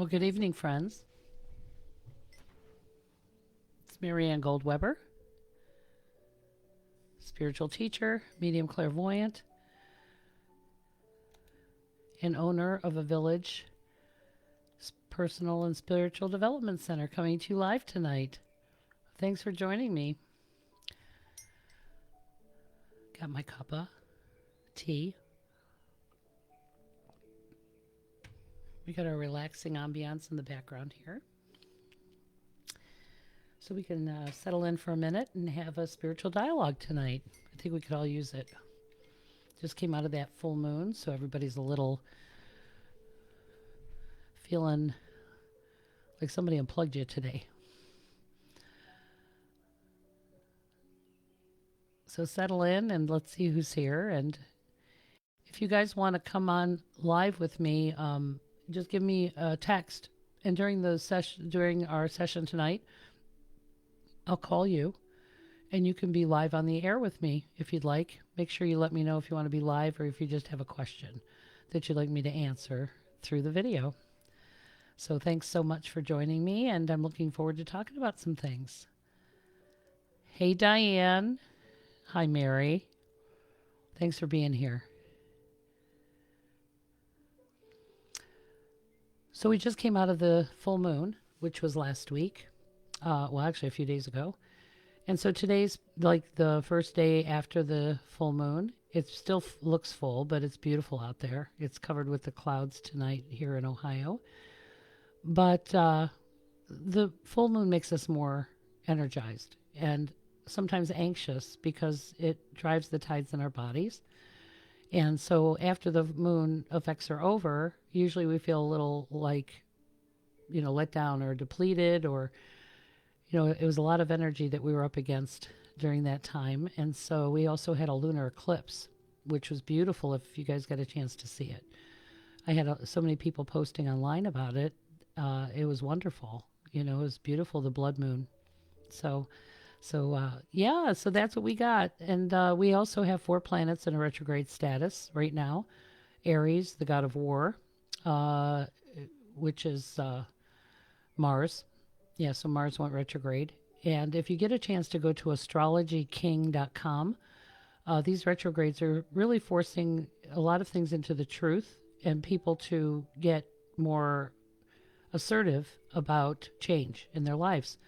Well, good evening, friends. It's Marianne Goldweber, spiritual teacher, medium clairvoyant, and owner of a village personal and spiritual development center coming to you live tonight. Thanks for joining me. Got my cup of tea. We got our relaxing ambiance in the background here. So we can settle in for a minute and have a spiritual dialogue tonight. I think we could all use it. Just came out of that full moon, so everybody's a little feeling like somebody unplugged you today. So settle in and let's see who's here. And if you guys want to come on live with me, just give me a text. And during our session tonight, I'll call you and you can be live on the air with me if you'd like. Make sure you let me know if you want to be live or if you just have a question that you'd like me to answer through the video. So thanks so much for joining me, and I'm looking forward to talking about some things. Hey, Diane. Hi, Mary. Thanks for being here. So we just came out of the full moon, which was last week. Well, actually a few days ago. And so today's like the first day after the full moon. It still looks full, but it's beautiful out there. It's covered with the clouds tonight here in Ohio. But the full moon makes us more energized and sometimes anxious because it drives the tides in our bodies. And so after the moon effects are over, usually we feel a little like, let down or depleted, or, it was a lot of energy that we were up against during that time. And so we also had a lunar eclipse, which was beautiful if you guys got a chance to see it. I had so many people posting online about it. It was wonderful. It was beautiful, the blood moon. So that's what we got. And we also have 4 planets in a retrograde status right now. Aries, the god of war, which is Mars. Yeah, so Mars went retrograde. And if you get a chance to go to astrologyking.com, these retrogrades are really forcing a lot of things into the truth and people to get more assertive about change in their lives.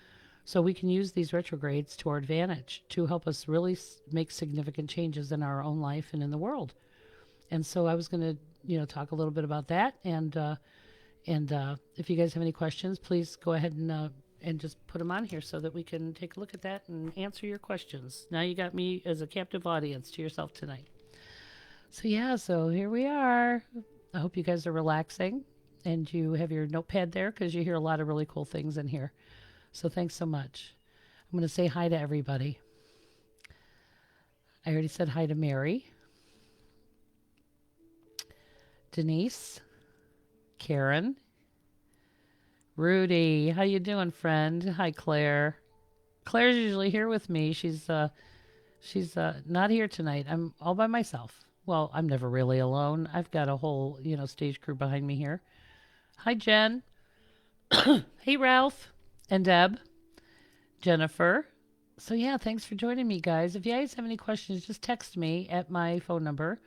So we can use these retrogrades to our advantage to help us really make significant changes in our own life and in the world. And so I was going to, talk a little bit about that. And if you guys have any questions, please go ahead and just put them on here so that we can take a look at that and answer your questions. Now you got me as a captive audience to yourself tonight. So here we are. I hope you guys are relaxing and you have your notepad there because you hear a lot of really cool things in here. So thanks so much. I'm going to say hi to everybody. I already said hi to Mary, Denise, Karen, Rudy. How you doing, friend? Hi, Claire. Claire's usually here with me. She's not here tonight. I'm all by myself. Well, I'm never really alone. I've got a whole, stage crew behind me here. Hi, Jen. Hey, Ralph and Deb, Jennifer. So thanks for joining me, guys. If you guys have any questions, just text me at my phone number,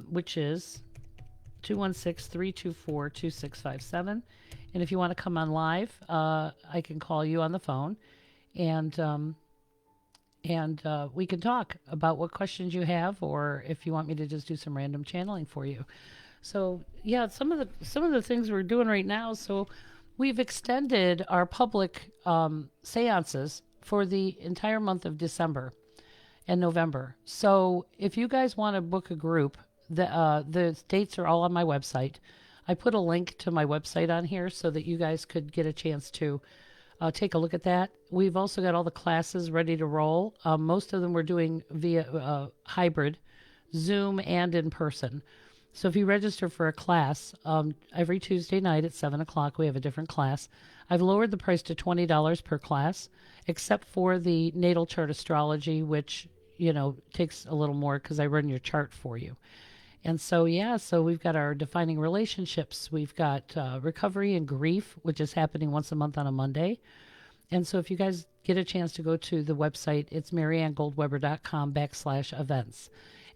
which is 216-324-2657. And if you want to come on live, I can call you on the phone, and we can talk about what questions you have, or if you want me to just do some random channeling for you. So some of the things we're doing right now. So we've extended our public seances for the entire month of December and November. So if you guys want to book a group, the dates are all on my website. I put a link to my website on here so that you guys could get a chance to take a look at that. We've also got all the classes ready to roll. Most of them we're doing via hybrid, Zoom and in person. So if you register for a class, every Tuesday night at 7 o'clock, we have a different class. I've lowered the price to $20 per class, except for the natal chart astrology, which, takes a little more because I run your chart for you. And so, yeah, so we've got our defining relationships. We've got recovery and grief, which is happening once a month on a Monday. And so if you guys get a chance to go to the website, it's mariannegoldweber.com/events.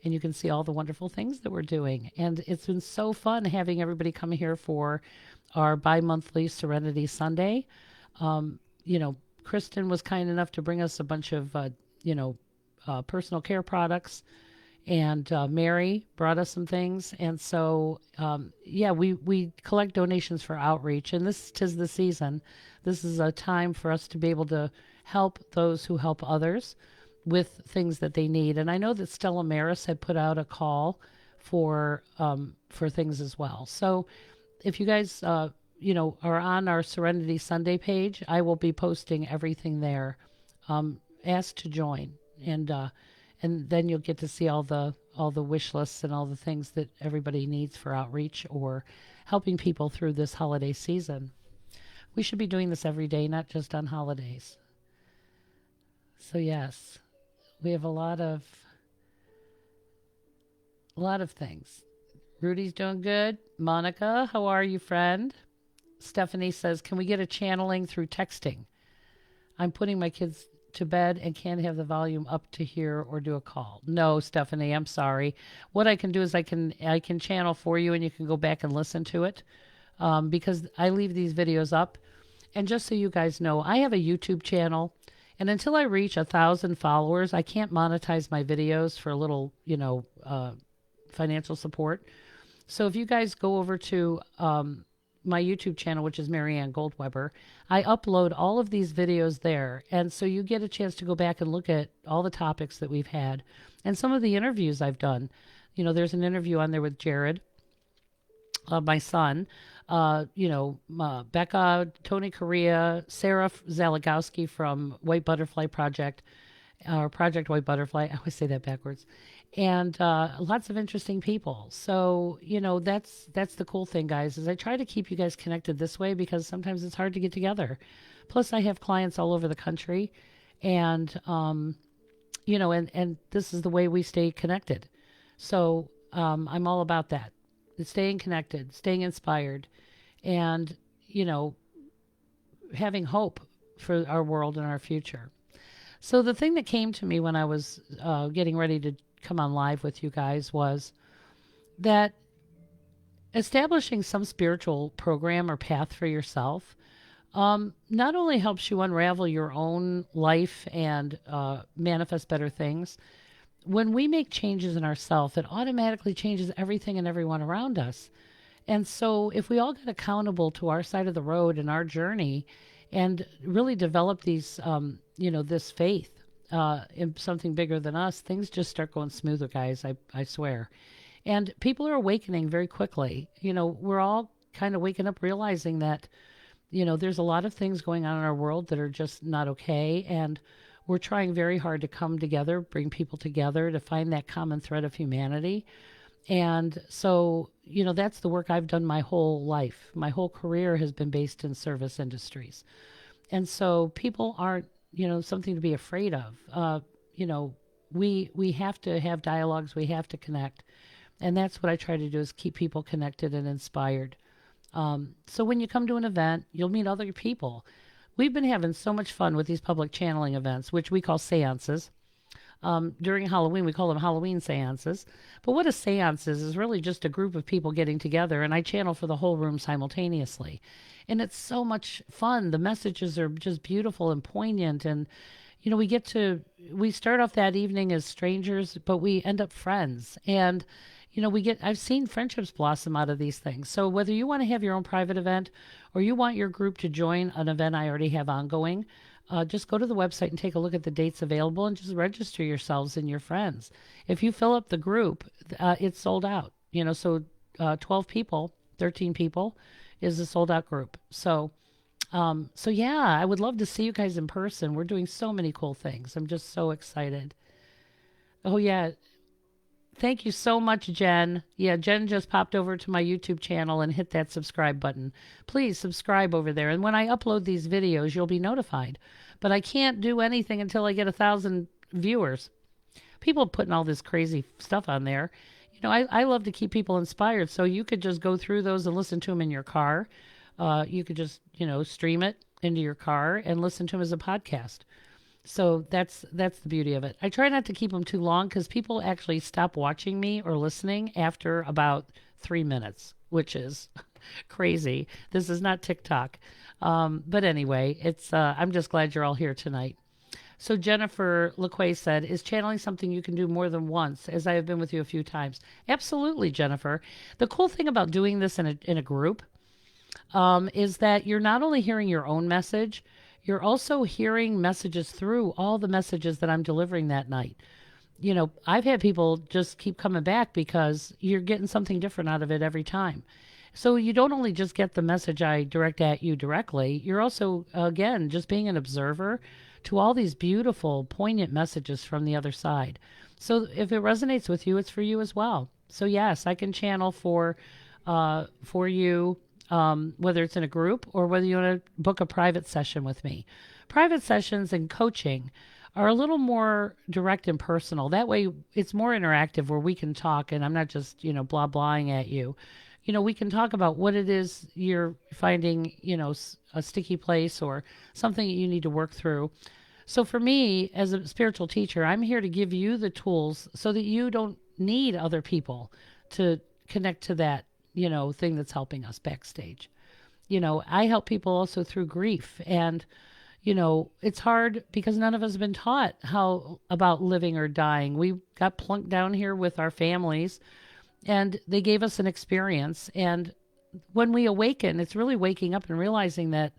And you can see all the wonderful things that we're doing. And it's been so fun having everybody come here for our bi-monthly Serenity Sunday. You know, Kristen was kind enough to bring us a bunch of, personal care products. And Mary brought us some things. And so, we collect donations for outreach. And this 'tis the season. This is a time for us to be able to help those who help others with things that they need. And I know that Stella Maris had put out a call for things as well. So if you guys, are on our Serenity Sunday page, I will be posting everything there. Ask to join, and then you'll get to see all the wish lists and all the things that everybody needs for outreach or helping people through this holiday season. We should be doing this every day, not just on holidays. So yes, we have a lot of things. Rudy's doing good. Monica, how are you, friend? Stephanie says, can we get a channeling through texting? I'm putting my kids to bed and can't have the volume up to hear or do a call. No, Stephanie, I'm sorry. What I can do is I can channel for you and you can go back and listen to it, because I leave these videos up. And just so you guys know, I have a YouTube channel, and until I reach 1,000 followers, I can't monetize my videos for a little, financial support. So if you guys go over to my YouTube channel, which is Marianne Goldweber, I upload all of these videos there. And so you get a chance to go back and look at all the topics that we've had and some of the interviews I've done. There's an interview on there with Jared, my son, Becca, Tony Correa, Sarah Zalagowski from White Butterfly Project, or Project White Butterfly. I always say that backwards. And lots of interesting people. So, that's the cool thing, guys, is I try to keep you guys connected this way because sometimes it's hard to get together. Plus, I have clients all over the country. And, and this is the way we stay connected. So I'm all about that. Staying connected, staying inspired, and, having hope for our world and our future. So the thing that came to me when I was getting ready to come on live with you guys was that establishing some spiritual program or path for yourself not only helps you unravel your own life and manifest better things. When we make changes in ourselves, it automatically changes everything and everyone around us. And so if we all get accountable to our side of the road and our journey and really develop these, this faith in something bigger than us, things just start going smoother, guys. I swear. And people are awakening very quickly. We're all kind of waking up realizing that, there's a lot of things going on in our world that are just not okay. And we're trying very hard to come together, bring people together to find that common thread of humanity. And so, that's the work I've done my whole life. My whole career has been based in service industries. And so people aren't, something to be afraid of. We have to have dialogues. We have to connect. And that's what I try to do, is keep people connected and inspired. So when you come to an event, you'll meet other people. We've been having so much fun with these public channeling events, which we call seances. During Halloween, we call them Halloween seances. But what a seance is really just a group of people getting together, and I channel for the whole room simultaneously. And it's so much fun. The messages are just beautiful and poignant. And, we start off that evening as strangers, but we end up friends. And, I've seen friendships blossom out of these things. So whether you want to have your own private event or you want your group to join an event I already have ongoing, just go to the website and take a look at the dates available and just register yourselves and your friends. If you fill up the group, it's sold out. 12 people, 13 people is a sold out group. So yeah, I would love to see you guys in person. We're doing so many cool things. I'm just so excited. Oh yeah. Thank you so much, Jen. Yeah, Jen just popped over to my YouTube channel and hit that subscribe button. Please subscribe over there. And when I upload these videos, you'll be notified. But I can't do anything until I get 1,000 viewers. People putting all this crazy stuff on there. I love to keep people inspired. So you could just go through those and listen to them in your car. You could just, stream it into your car and listen to them as a podcast. So that's the beauty of it. I try not to keep them too long because people actually stop watching me or listening after about 3 minutes, which is crazy. This is not TikTok. But anyway, it's I'm just glad you're all here tonight. So Jennifer LaQuay said, is channeling something you can do more than once, as I have been with you a few times? Absolutely, Jennifer. The cool thing about doing this in a group is that you're not only hearing your own message, you're also hearing messages through all the messages that I'm delivering that night. I've had people just keep coming back because you're getting something different out of it every time. So you don't only just get the message I direct at you directly, you're also, again, just being an observer to all these beautiful, poignant messages from the other side. So if it resonates with you, it's for you as well. So yes, I can channel for you, whether it's in a group or whether you want to book a private session with me. Private sessions and coaching are a little more direct and personal. That way it's more interactive where we can talk and I'm not just, blah blahing at you. We can talk about what it is you're finding, a sticky place or something that you need to work through. So for me, as a spiritual teacher, I'm here to give you the tools so that you don't need other people to connect to that, thing that's helping us backstage. I help people also through grief. And, it's hard because none of us have been taught how about living or dying. We got plunked down here with our families and they gave us an experience. And when we awaken, it's really waking up and realizing that,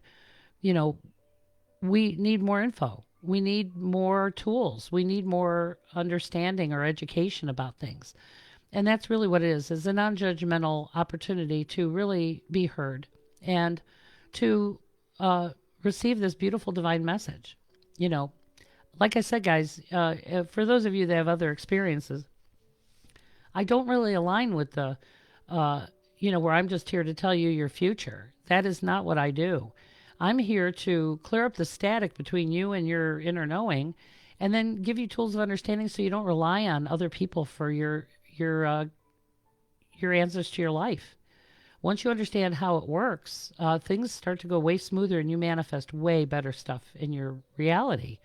we need more info. We need more tools. We need more understanding or education about things. And that's really what it is a non-judgmental opportunity to really be heard and to receive this beautiful divine message. Like I said, guys, for those of you that have other experiences, I don't really align with the, where I'm just here to tell you your future. That is not what I do. I'm here to clear up the static between you and your inner knowing and then give you tools of understanding so you don't rely on other people for your answers to your life. Once you understand how it works, things start to go way smoother and you manifest way better stuff in your reality.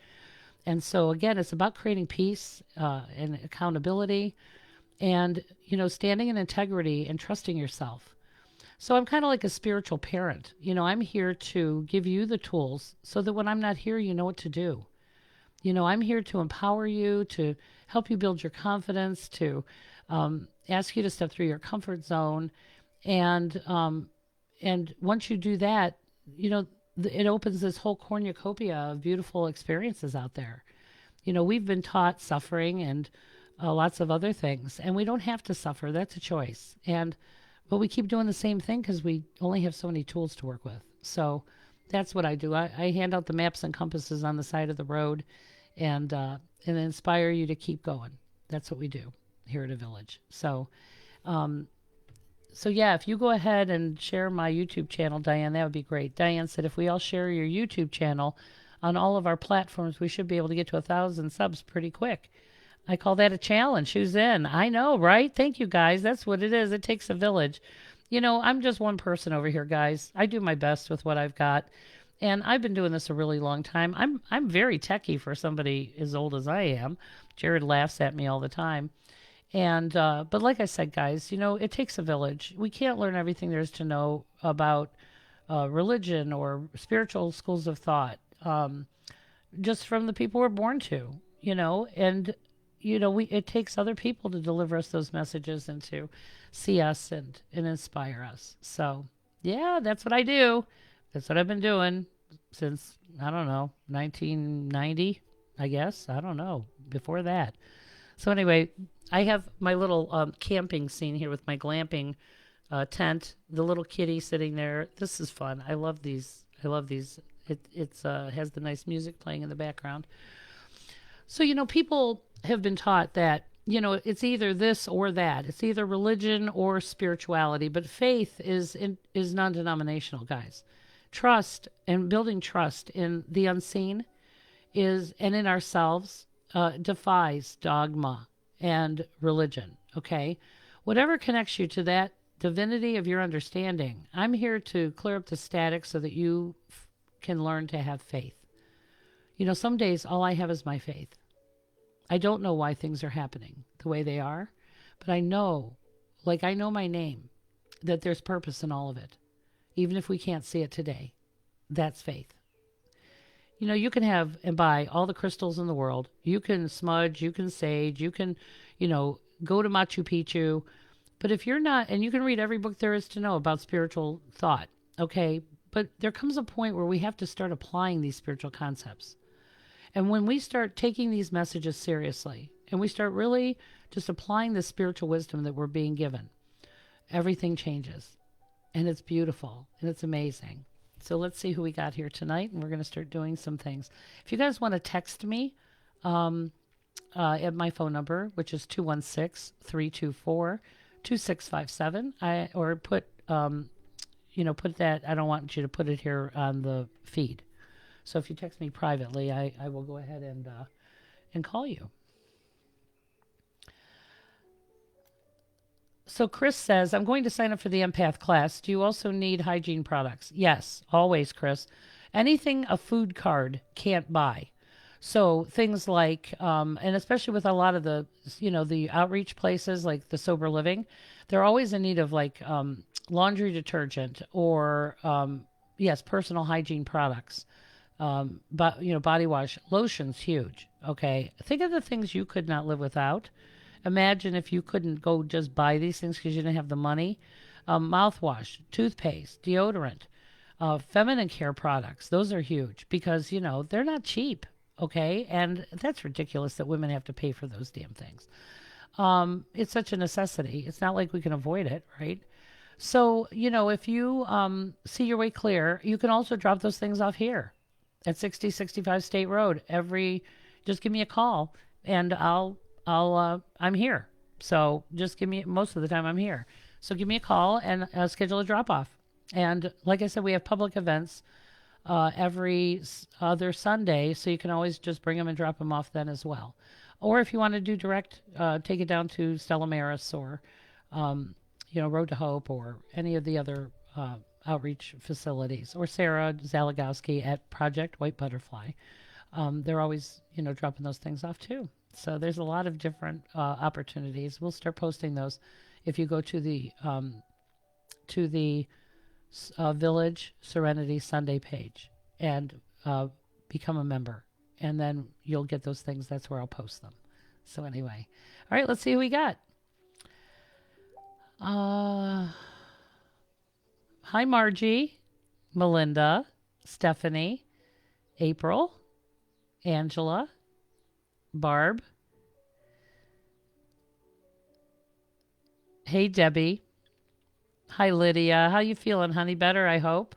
And so again, it's about creating peace and accountability and, standing in integrity and trusting yourself. So I'm kind of like a spiritual parent. I'm here to give you the tools so that when I'm not here, you know what to do. I'm here to empower you, to help you build your confidence, to ask you to step through your comfort zone. And once you do that, it opens this whole cornucopia of beautiful experiences out there. We've been taught suffering and lots of other things, and we don't have to suffer. That's a choice. But we keep doing the same thing because we only have so many tools to work with. So that's what I do. I hand out the maps and compasses on the side of the road and inspire you to keep going. That's what we do here at A Village. So yeah, if you go ahead and share my YouTube channel, Diane, that would be great. Diane said, if we all share your YouTube channel on all of our platforms, we should be able to get to 1,000 subs pretty quick. I call that a challenge. Who's in? I know, right? Thank you, guys. That's what it is. It takes a village. I'm just one person over here, guys. I do my best with what I've got. And I've been doing this a really long time. I'm very techie for somebody as old as I am. Jared laughs at me all the time. And but like I said, guys, it takes a village. We can't learn everything there is to know about religion or spiritual schools of thought just from the people we're born to, and it takes other people to deliver us those messages and to see us and inspire us. So yeah, that's what I do. That's what I've been doing since, I don't know, 1990, I guess. I don't know, before that. So anyway, I have my little camping scene here with my glamping tent, the little kitty sitting there. This is fun. I love these. It has the nice music playing in the background. So, people have been taught that, it's either this or that. It's either religion or spirituality. But faith is non-denominational, guys. Trust and building trust in the unseen and in ourselves defies dogma and religion, okay? Whatever connects you to that divinity of your understanding, I'm here to clear up the static so that you can learn to have faith. Some days all I have is my faith. I don't know why things are happening the way they are, but I know, like I know my name, that there's purpose in all of it, even if we can't see it today. That's faith. You can have and buy all the crystals in the world. You can smudge, you can sage, you can, go to Machu Picchu. But if you're not, and you can read every book there is to know about spiritual thought, okay? But there comes a point where we have to start applying these spiritual concepts. And when we start taking these messages seriously, and we start really just applying the spiritual wisdom that we're being given, everything changes. And it's beautiful, and it's amazing. So let's see who we got here tonight, and we're going to start doing some things. If you guys want to text me at my phone number, which is 216-324-2657, or put that, I don't want you to put it here on the feed. So if you text me privately, I will go ahead and call you. So Chris says, I'm going to sign up for the empath class. Do you also need hygiene products? Yes, always, Chris. Anything a food card can't buy. So things like, and especially with a lot of the, the outreach places like the Sober Living, they're always in need of like laundry detergent or, yes, personal hygiene products. But, body wash, lotion's huge. Okay. Think of the things you could not live without. Imagine if you couldn't go just buy these things because you didn't have the money. Mouthwash, toothpaste, deodorant, feminine care products. Those are huge because, they're not cheap. Okay. And that's ridiculous that women have to pay for those damn things. It's such a necessity. It's not like we can avoid it, right? So, if you see your way clear, you can also drop those things off here at 6065 State Road. Just give me a call and I'm here. So just most of the time I'm here. So give me a call and schedule a drop off. And like I said, we have public events every other Sunday. So you can always just bring them and drop them off then as well. Or if you want to do direct, take it down to Stella Maris or, Road to Hope or any of the other outreach facilities, or Sarah Zalagowski at Project White Butterfly. They're always, dropping those things off too. So there's a lot of different opportunities. We'll start posting those if you go to the Village Serenity Sunday page and become a member. And then you'll get those things. That's where I'll post them. So anyway. All right, let's see who we got. Hi, Margie, Melinda, Stephanie, April, Angela, Barb. Hey, Debbie. Hi, Lydia. How you feeling, honey? Better, I hope.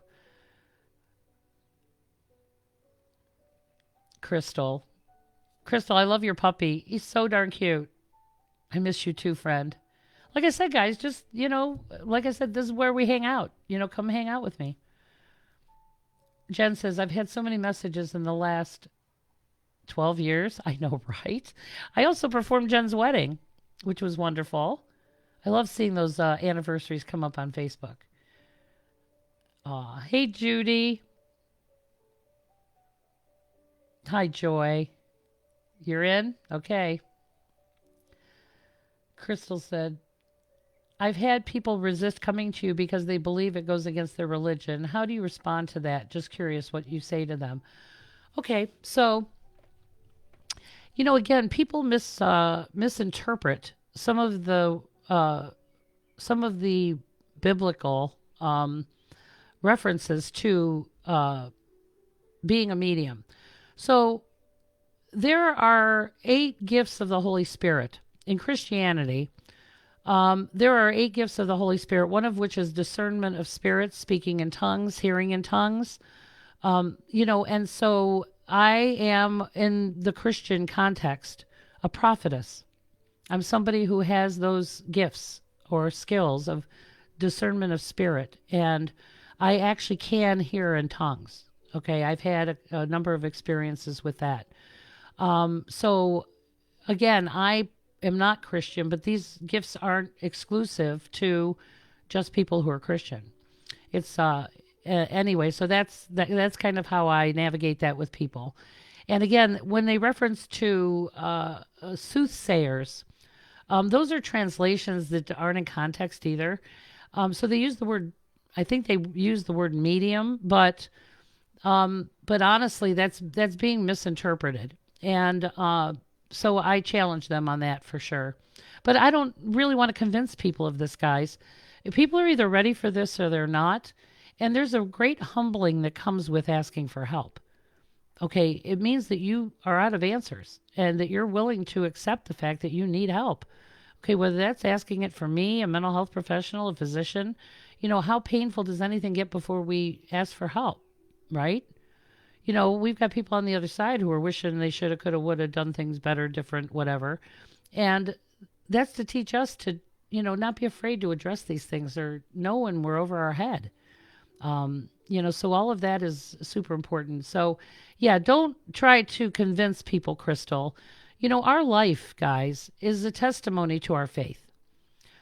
Crystal. Crystal, I love your puppy. He's so darn cute. I miss you too, friend. Like I said, guys, just, like I said, this is where we hang out. Come hang out with me. Jen says, I've had so many messages in the last 12 years. I know, right? I also performed Jen's wedding, which was wonderful. I love seeing those anniversaries come up on Facebook. Hey, Judy. Hi, Joy. You're in? Okay. Crystal said, I've had people resist coming to you because they believe it goes against their religion. How do you respond to that? Just curious what you say to them. Okay, so, again, people misinterpret some of the biblical references to being a medium. So there are 8 gifts of the Holy Spirit. In Christianity, there are 8 gifts of the Holy Spirit, one of which is discernment of spirits, speaking in tongues, hearing in tongues. And so I am, in the Christian context, a prophetess. I'm somebody who has those gifts or skills of discernment of spirit, and I actually can hear in tongues. Okay, I've had a number of experiences with that. So, again, I am not Christian, but these gifts aren't exclusive to just people who are Christian. It's anyway, so that's kind of how I navigate that with people. And again, when they reference to soothsayers, those are translations that aren't in context either. So they use the word, I think they use the word medium, but honestly, that's being misinterpreted. And so I challenge them on that for sure. But I don't really want to convince people of this, guys. People are either ready for this or they're not. And there's a great humbling that comes with asking for help. Okay, it means that you are out of answers and that you're willing to accept the fact that you need help. Okay, whether that's asking it for me, a mental health professional, a physician, how painful does anything get before we ask for help, right? We've got people on the other side who are wishing they should have, could have, would have done things better, different, whatever. And that's to teach us to, not be afraid to address these things or know when we're over our head. So all of that is super important. So, yeah, don't try to convince people, Crystal. Our life, guys, is a testimony to our faith.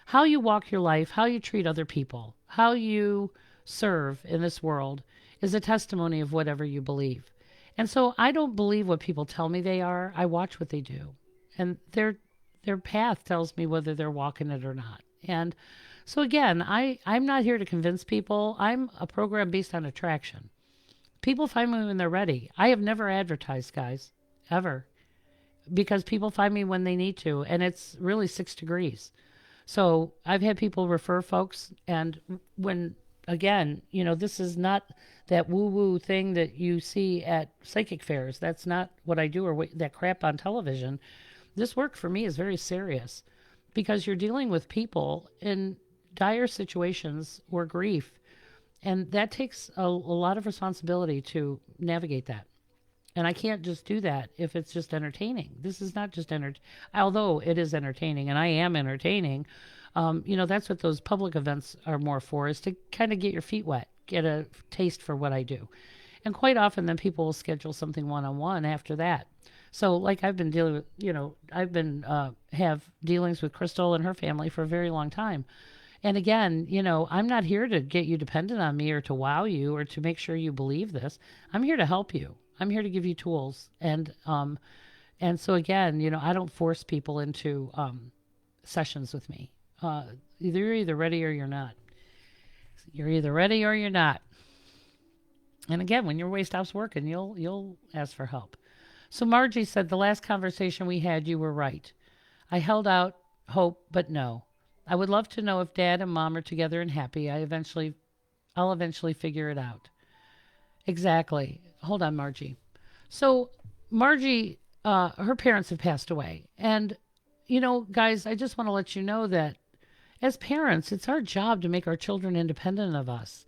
How you walk your life, how you treat other people, how you serve in this world is a testimony of whatever you believe. And so I don't believe what people tell me they are. I watch what they do. And their path tells me whether they're walking it or not. And so again, I'm not here to convince people. I'm a program based on attraction. People find me when they're ready. I have never advertised, guys, ever. Because people find me when they need to. And it's really 6 degrees. So I've had people refer folks. And when, again, this is not that woo-woo thing that you see at psychic fairs. That's not what I do, or that crap on television. This work for me is very serious because you're dealing with people in dire situations or grief. And that takes a lot of responsibility to navigate that. And I can't just do that if it's just entertaining. This is not just although it is entertaining, and I am entertaining. That's what those public events are more for, is to kind of get your feet wet, get a taste for what I do. And quite often then people will schedule something one-on-one after that. So like I've been dealing with, have dealings with Crystal and her family for a very long time. And again, I'm not here to get you dependent on me or to wow you or to make sure you believe this. I'm here to help you. I'm here to give you tools. And so again, I don't force people into sessions with me. You're either ready or you're not. You're either ready or you're not. And again, when your way stops working, you'll ask for help. So Margie said, the last conversation we had, you were right. I held out hope, but no. I would love to know if Dad and Mom are together and happy. I'll eventually figure it out. Exactly. Hold on, Margie. So Margie, her parents have passed away. And, guys, I just want to let you know that as parents, it's our job to make our children independent of us.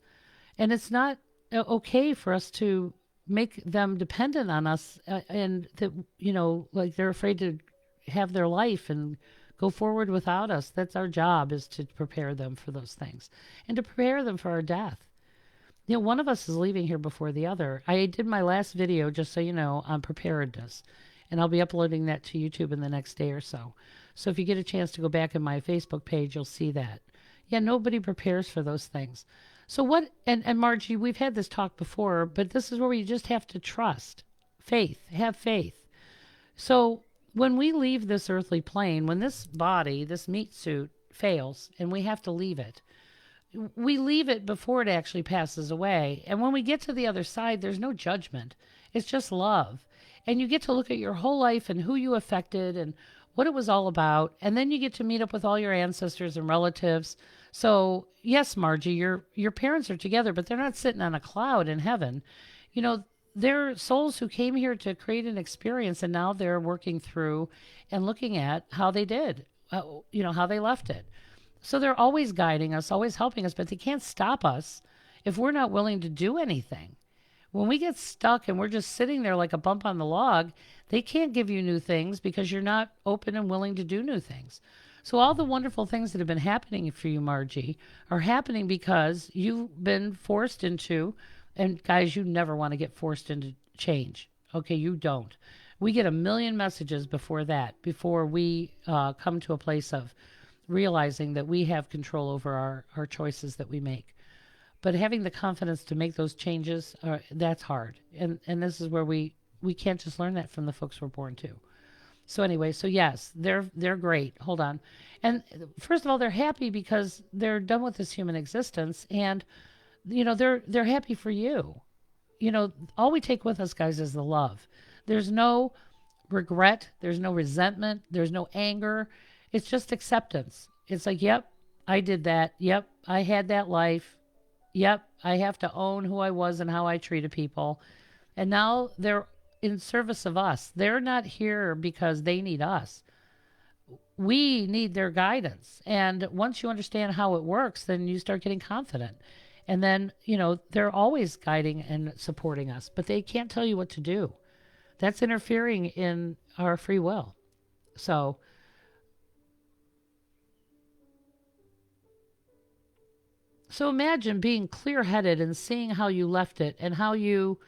And it's not okay for us to make them dependent on us and that, like they're afraid to have their life and go forward without us. That's our job, is to prepare them for those things and to prepare them for our death. One of us is leaving here before the other. I did my last video, just so you know, on preparedness, and I'll be uploading that to YouTube in the next day or so. So if you get a chance to go back in my Facebook page, you'll see that. Yeah, nobody prepares for those things. So what, and Margie, we've had this talk before, but this is where you just have to trust. Faith. Have faith. So when we leave this earthly plane, when this body, this meat suit fails and we have to leave it, we leave it before it actually passes away. And when we get to the other side, there's no judgment. It's just love. And you get to look at your whole life and who you affected and what it was all about. And then you get to meet up with all your ancestors and relatives. So yes, Margie, your parents are together, but they're not sitting on a cloud in heaven. They're souls who came here to create an experience, and now they're working through and looking at how they did, how they left it. So they're always guiding us, always helping us, but they can't stop us if we're not willing to do anything. When we get stuck and we're just sitting there like a bump on the log, they can't give you new things because you're not open and willing to do new things. So all the wonderful things that have been happening for you, Margie, are happening because you've been forced into, and guys, you never want to get forced into change. Okay, you don't. We get a million messages before that, before we come to a place of realizing that we have control over our choices that we make. But having the confidence to make those changes, that's hard. And this is where we can't just learn that from the folks we're born to. So anyway, so yes, they're great. Hold on. And first of all, they're happy because they're done with this human existence, and they're happy for you. All we take with us, guys, is the love. There's no regret, there's no resentment, there's no anger. It's just acceptance. It's like, yep, I did that. Yep, I had that life. Yep, I have to own who I was and how I treated people. And now they're in service of us. They're not here because they need us. We need their guidance. And once you understand how it works, then you start getting confident. And then, they're always guiding and supporting us, but they can't tell you what to do. That's interfering in our free will. So, so imagine being clear headed and seeing how you left it and how you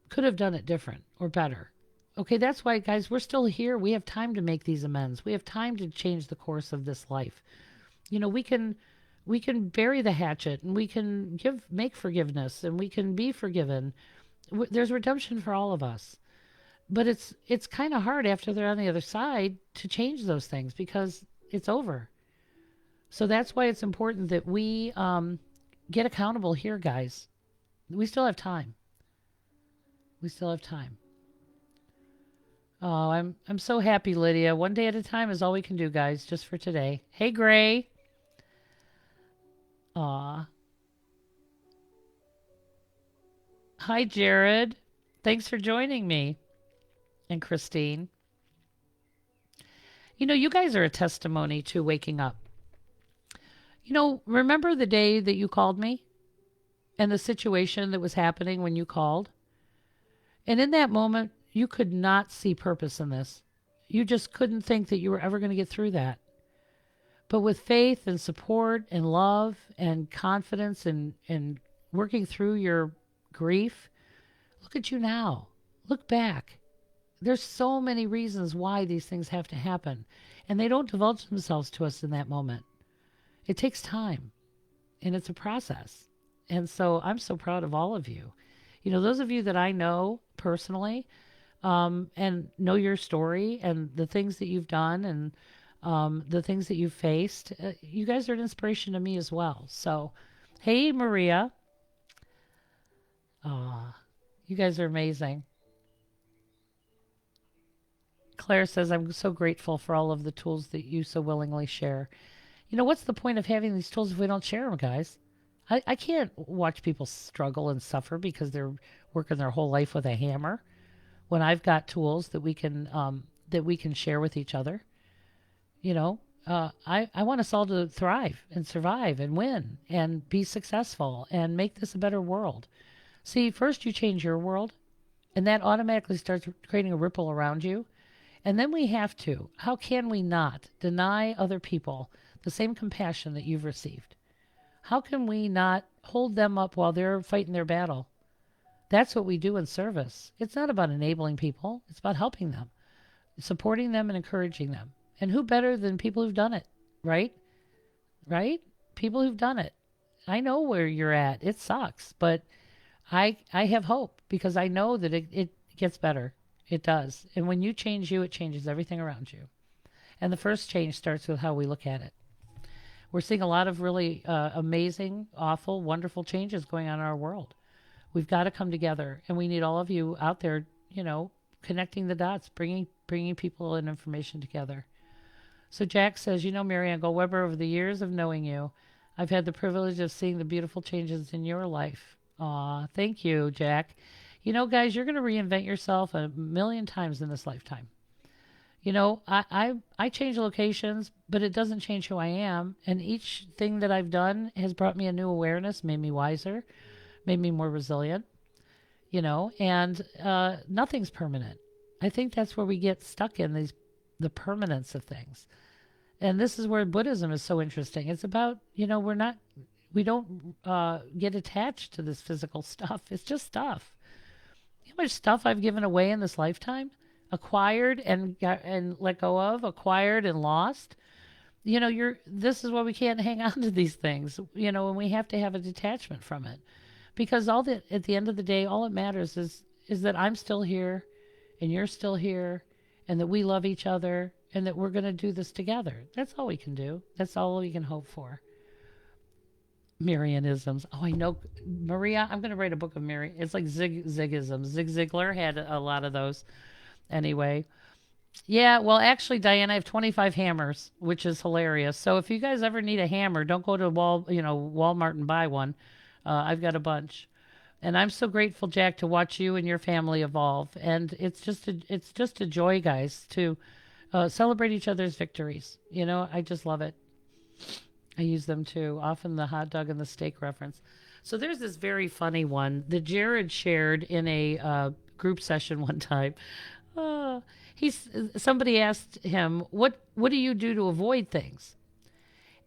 could have done it different or better. Okay, that's why, guys, we're still here. We have time to make these amends. We have time to change the course of this life. We can bury the hatchet, and we can make forgiveness, and we can be forgiven. There's redemption for all of us. But it's kind of hard after they're on the other side to change those things because it's over. So that's why it's important that we get accountable here, guys. We still have time. We still have time. Oh, I'm so happy, Lydia. One day at a time is all we can do, guys, just for today. Hey, Gray. Aw. Hi, Jared. Thanks for joining me. And Christine. You guys are a testimony to waking up. Remember the day that you called me and the situation that was happening when you called? And in that moment, you could not see purpose in this. You just couldn't think that you were ever going to get through that. But with faith and support and love and confidence and working through your grief, look at you now. Look back. There's so many reasons why these things have to happen. And they don't divulge themselves to us in that moment. It takes time. And it's a process. And so I'm so proud of all of you. Those of you that I know personally and know your story and the things that you've done and the things that you've faced, you guys are an inspiration to me as well. So, hey, Maria. You guys are amazing. Claire says, I'm so grateful for all of the tools that you so willingly share. What's the point of having these tools if we don't share them, guys? I can't watch people struggle and suffer because they're working their whole life with a hammer when I've got tools that we can share with each other. I want us all to thrive and survive and win and be successful and make this a better world. See, first you change your world, and that automatically starts creating a ripple around you. And then how can we not deny other people the same compassion that you've received? How can we not hold them up while they're fighting their battle? That's what we do in service. It's not about enabling people. It's about helping them, supporting them, and encouraging them. And who better than people who've done it, right? Right? People who've done it. I know where you're at. It sucks, but I have hope because I know that it gets better. It does. And when you change you, it changes everything around you. And the first change starts with how we look at it. We're seeing a lot of really amazing, awful, wonderful changes going on in our world. We've got to come together, and we need all of you out there, connecting the dots, bringing people and information together. So Jack says, Marianne Goldweber, over the years of knowing you, I've had the privilege of seeing the beautiful changes in your life. Aw, thank you, Jack. Guys, you're going to reinvent yourself a million times in this lifetime. I change locations, but it doesn't change who I am. And each thing that I've done has brought me a new awareness, made me wiser, made me more resilient, and nothing's permanent. I think that's where we get stuck in the permanence of things. And this is where Buddhism is so interesting. It's about, we don't get attached to this physical stuff. It's just stuff. You know how much stuff I've given away in this lifetime? Acquired and let go of, acquired and lost. This is why we can't hang on to these things, and we have to have a detachment from it. Because at the end of the day, all it matters is that I'm still here and you're still here and that we love each other and that we're going to do this together. That's all we can do. That's all we can hope for. Marianisms. Oh, I know. Maria, I'm going to write a book of Mary. It's like Zigisms. Zig Ziglar had a lot of those. Anyway. Yeah, well, actually, Diane, I have 25 hammers, which is hilarious. So if you guys ever need a hammer, don't go to Walmart and buy one. I've got a bunch. And I'm so grateful, Jack, to watch you and your family evolve. And it's just a joy, guys, to celebrate each other's victories. I just love it. I use them too. Often the hot dog and the steak reference. So there's this very funny one that Jared shared in a group session one time. Uh, somebody asked him, "What do you do to avoid things?"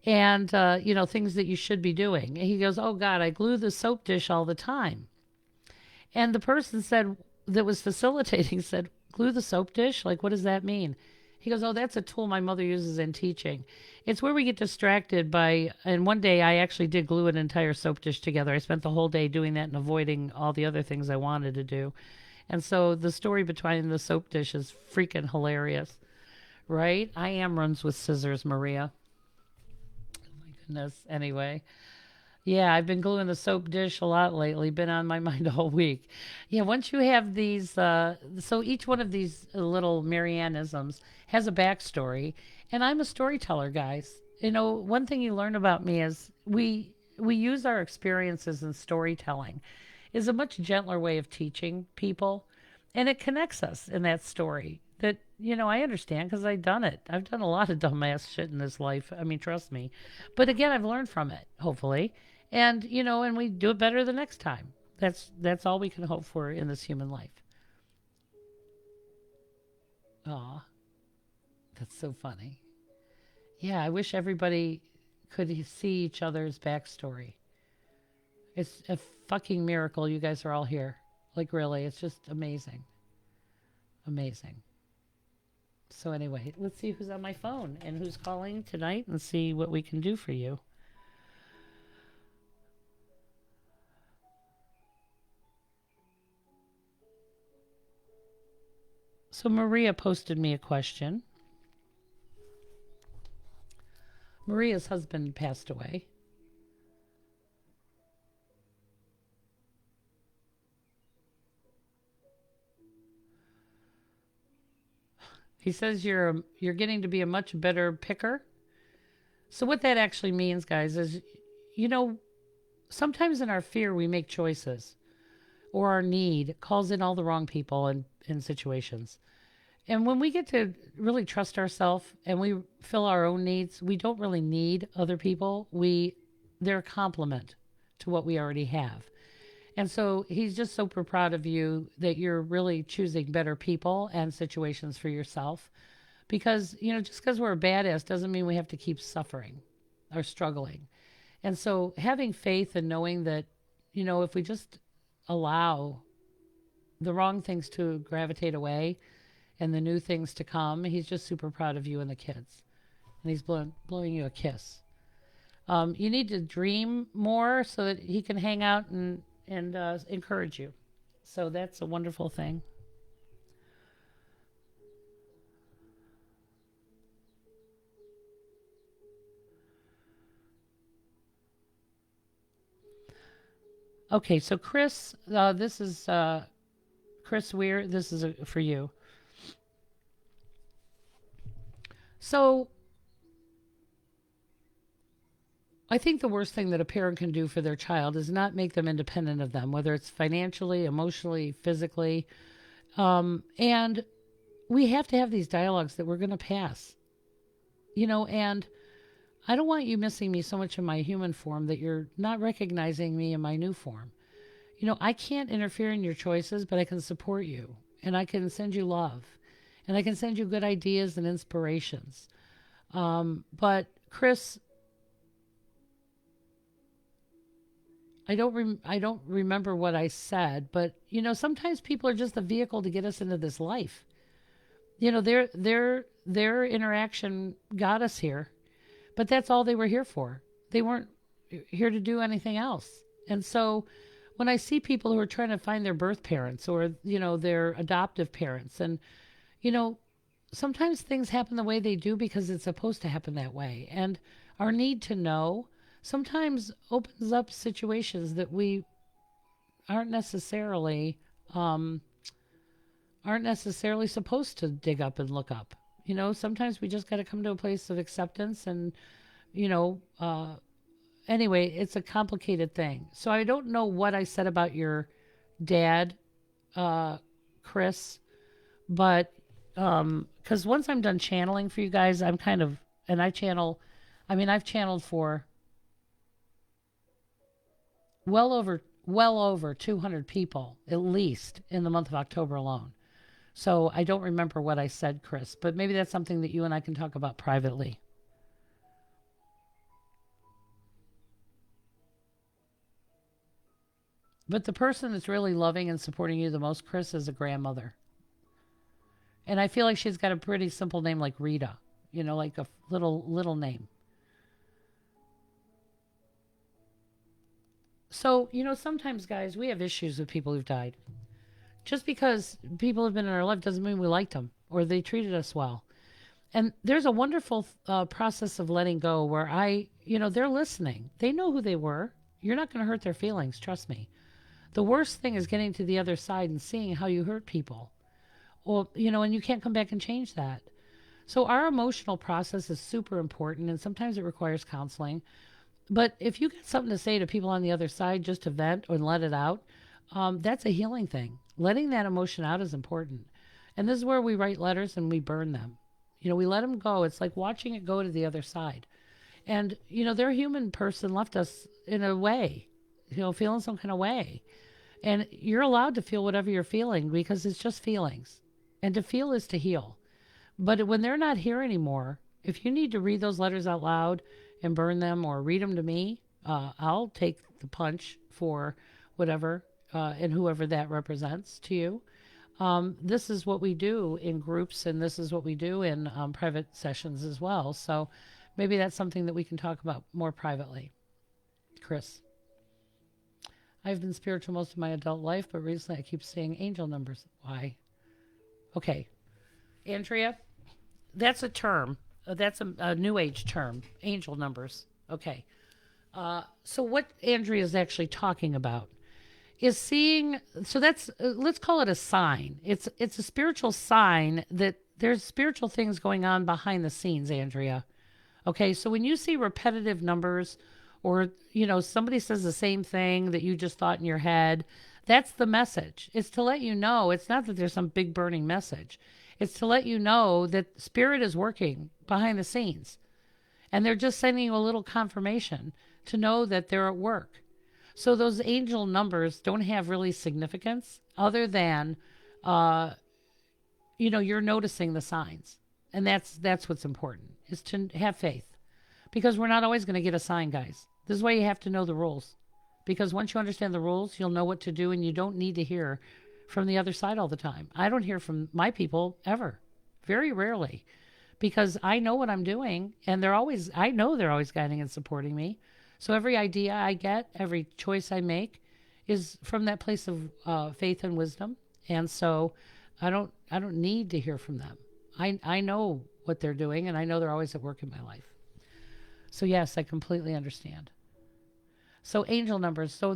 And things that you should be doing. And he goes, "Oh God, I glue the soap dish all the time." And the person that was facilitating said, "Glue the soap dish? Like, what does that mean?" He goes, "Oh, that's a tool my mother uses in teaching. It's where we get distracted by." And one day I actually did glue an entire soap dish together. I spent the whole day doing that and avoiding all the other things I wanted to do. And so the story behind the soap dish is freaking hilarious, right? I am runs with scissors, Maria. Oh my goodness. Anyway. Yeah, I've been gluing the soap dish a lot lately. Been on my mind all week. Yeah, once you have these, so each one of these little Marianneisms has a backstory, and I'm a storyteller, guys. One thing you learn about me is we use our experiences in storytelling is a much gentler way of teaching people, and it connects us in that story. That I understand because I've done it. I've done a lot of dumbass shit in this life. I mean, trust me. But again, I've learned from it, hopefully, and we do it better the next time. That's all we can hope for in this human life. Aw, that's so funny. Yeah, I wish everybody could see each other's backstory. It's a fucking miracle you guys are all here. Like, really, it's just amazing. Amazing. So, anyway, let's see who's on my phone and who's calling tonight and see what we can do for you. So, Maria posted me a question. Maria's husband passed away. He says you're getting to be a much better picker. So what that actually means, guys, is you know sometimes in our fear we make choices, or our need calls in all the wrong people and in situations. And when we get to really trust ourselves and we fill our own needs, we don't really need other people. They're a complement to what we already have. And so he's just super proud of you that you're really choosing better people and situations for yourself. Because, just because we're a badass doesn't mean we have to keep suffering or struggling. And so having faith and knowing that, if we just allow the wrong things to gravitate away and the new things to come, he's just super proud of you and the kids. And he's blowing you a kiss. You need to dream more so that he can hang out and encourage you. So that's a wonderful thing. Okay, so Chris, this is Chris Weir. This is for you. So I think the worst thing that a parent can do for their child is not make them independent of them, whether it's financially, emotionally, physically. And we have to have these dialogues that we're going to pass, and I don't want you missing me so much in my human form that you're not recognizing me in my new form. I can't interfere in your choices, but I can support you and I can send you love and I can send you good ideas and inspirations. But Chris, I don't remember what I said, but sometimes people are just the vehicle to get us into this life. Their interaction got us here, but that's all they were here for. They weren't here to do anything else. And so when I see people who are trying to find their birth parents or their adoptive parents, and you know sometimes things happen the way they do because it's supposed to happen that way, and our need to know sometimes opens up situations that we aren't necessarily um, aren't necessarily supposed to dig up and look up. Sometimes we just got to come to a place of acceptance, and you know anyway, it's a complicated thing. So I don't know what I said about your dad, Chris, but because once I'm done channeling for you guys, I'm kind of, and I channel, I mean, I've channeled for well over 200 people at least in the month of October alone. So I don't remember what I said, Chris, but maybe that's something that you and I can talk about privately. But the person that's really loving and supporting you the most, Chris, is a grandmother. And I feel like she's got a pretty simple name like Rita, like a little name. So, sometimes, guys, we have issues with people who've died. Just because people have been in our life doesn't mean we liked them or they treated us well. And there's a wonderful process of letting go where they're listening. They know who they were. You're not going to hurt their feelings, trust me. The worst thing is getting to the other side and seeing how you hurt people. Well, and you can't come back and change that. So our emotional process is super important, and sometimes it requires counseling. But if you got something to say to people on the other side just to vent and let it out, that's a healing thing. Letting that emotion out is important. And this is where we write letters and we burn them. We let them go. It's like watching it go to the other side. And, their human person left us in a way, feeling some kind of way. And you're allowed to feel whatever you're feeling because it's just feelings. And to feel is to heal. But when they're not here anymore, if you need to read those letters out loud and burn them or read them to me, I'll take the punch for whatever and whoever that represents to you. This is what we do in groups, and this is what we do in private sessions as well. So maybe that's something that we can talk about more privately. Chris. I've been spiritual most of my adult life, but recently I keep seeing angel numbers. Why? Okay. Andrea, that's a term. That's a new age term. Angel numbers. Okay. So what Andrea is actually talking about is seeing. So that's let's call it a sign. It's a spiritual sign that there's spiritual things going on behind the scenes, Andrea. Okay. So when you see repetitive numbers, or somebody says the same thing that you just thought in your head, that's the message. It's to let you know. It's not that there's some big burning message. It's to let you know that spirit is working behind the scenes, and they're just sending you a little confirmation to know that they're at work. So those angel numbers don't have really significance other than you're noticing the signs. And that's what's important, is to have faith. Because we're not always going to get a sign, guys. This is why you have to know the rules. Because once you understand the rules, you'll know what to do, and you don't need to hear from the other side all the time. I don't hear from my people ever. Very rarely. Because I know what I'm doing, and I know they're always guiding and supporting me. So every idea I get, every choice I make is from that place of faith and wisdom. And so I don't need to hear from them. I know what they're doing, and I know they're always at work in my life. So yes, I completely understand. So angel numbers, so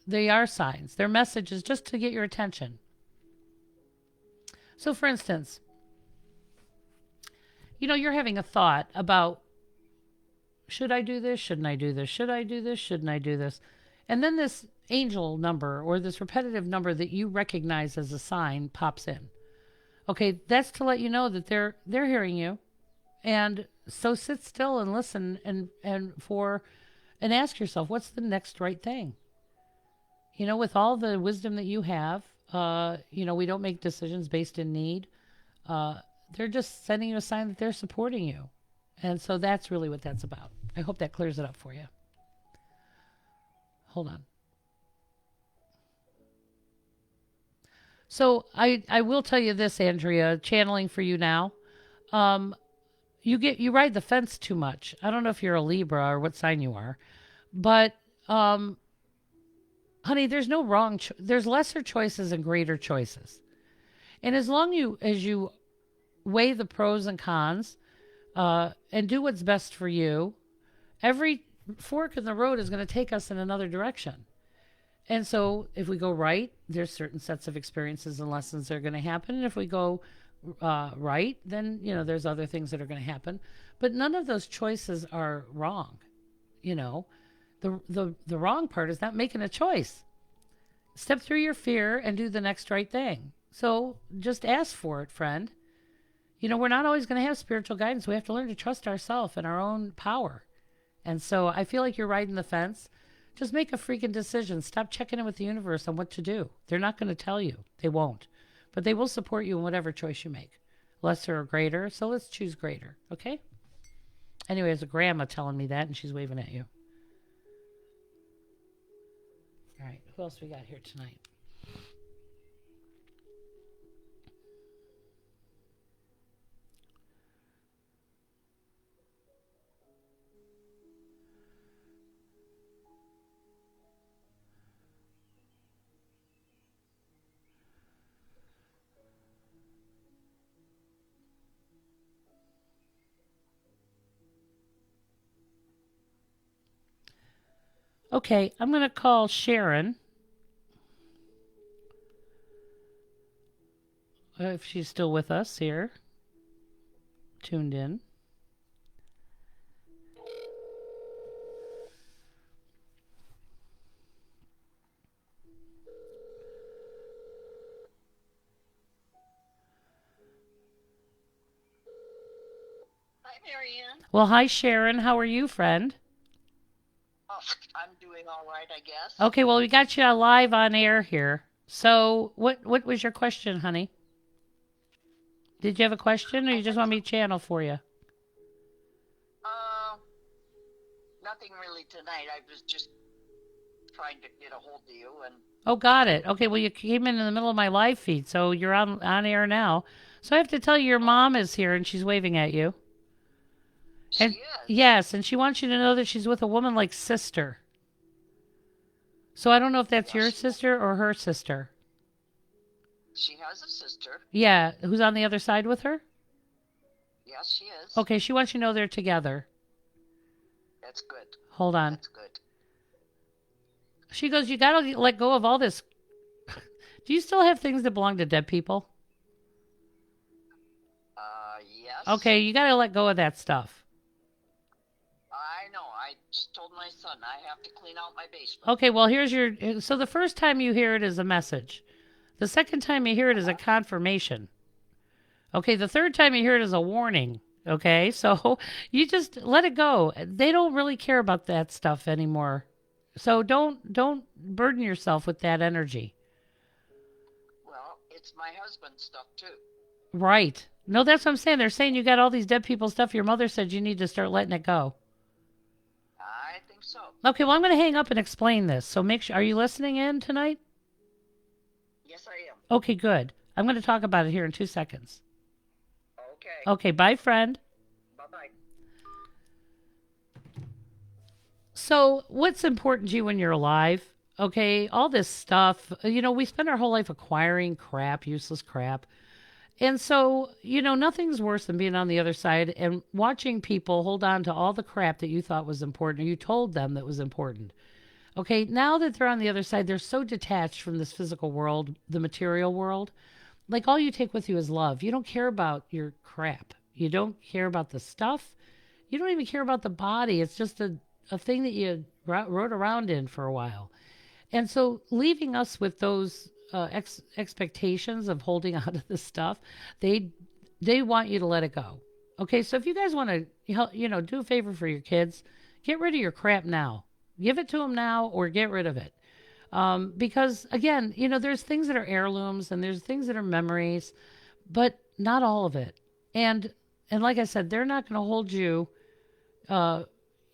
they are signs. They're messages just to get your attention. So for instance, you're having a thought about, should I do this? Shouldn't I do this? Should I do this? Shouldn't I do this? And then this angel number or this repetitive number that you recognize as a sign pops in. Okay, that's to let you know that they're hearing you. And so sit still and listen and ask yourself, what's the next right thing? With all the wisdom that you have, we don't make decisions based in need. They're just sending you a sign that they're supporting you. And so that's really what that's about. I hope that clears it up for you. Hold on. So I will tell you this, Andrea, channeling for you now. Um, you ride the fence too much. I don't know if you're a Libra or what sign you are, but um, honey, there's no wrong. There's lesser choices and greater choices. And as long as you weigh the pros and cons, and do what's best for you, every fork in the road is going to take us in another direction. And so if we go right, there's certain sets of experiences and lessons that are going to happen. And if we go right, then, there's other things that are going to happen. But none of those choices are wrong. You know, the wrong part is not making a choice. Step through your fear and do the next right thing. So just ask for it, friend. We're not always going to have spiritual guidance. We have to learn to trust ourselves and our own power. And so I feel like you're riding the fence. Just make a freaking decision. Stop checking in with the universe on what to do. They're not going to tell you. They won't. But they will support you in whatever choice you make. Lesser or greater. So let's choose greater. Okay? Anyway, there's a grandma telling me that, and she's waving at you. All right. Who else we got here tonight? Okay, I'm going to call Sharon. If she's still with us here, tuned in. Hi, Marianne. Well, hi, Sharon. How are you, friend? Oh, I'm doing all right, I guess. Okay, well, we got you live on air here. So, what was your question, honey? Did you have a question, or you just want me to channel for you? Uh, Nothing really tonight. I was just trying to get a hold of you, and Oh, got it. Okay, well, you came in the middle of my live feed, so you're on air now. So I have to tell you, your mom is here, and she's waving at you. she And is. yes, and she wants you to know that she's with a woman like sister. So I don't know if that's Yes, your sister or her sister. she has a sister. Yeah, who's on the other side with her? Yes, she is. Okay, she wants you to know they're together. That's good. Hold on. That's good. She goes, you got to let go of all this. Do you still have things that belong to dead people? Yes. Okay, you got to let go of that stuff. I know. I just told my son I have to clean out my basement. Okay, well, here's your. So the first time you hear it is a message. The second time you hear it is a confirmation. Okay, the third time you hear it is a warning. Okay, so you just let it go. They don't really care about that stuff anymore. So don't burden yourself with that energy. Well, it's my husband's stuff too. Right. No, that's what I'm saying. They're saying you got all these dead people stuff. Your mother said you need to start letting it go. I think so. Okay, well, I'm going to hang up and explain this. So make sure, are you listening in tonight? Yes, I am. Okay, good. I'm going to talk about it here in 2 seconds. Okay. Okay, bye, friend. Bye-bye. So, what's important to you when you're alive? Okay, all this stuff, we spend our whole life acquiring crap, useless crap. And so, nothing's worse than being on the other side and watching people hold on to all the crap that you thought was important or you told them that was important. Okay, now that they're on the other side, they're so detached from this physical world, the material world. Like all you take with you is love. You don't care about your crap. You don't care about the stuff. You don't even care about the body. It's just a thing that you rode around in for a while. And so leaving us with those expectations of holding on to this stuff, they want you to let it go. Okay, so if you guys want to, do a favor for your kids, get rid of your crap now. Give it to them now or get rid of it. Because again, there's things that are heirlooms and there's things that are memories, but not all of it. And like I said, they're not going to hold you. Uh,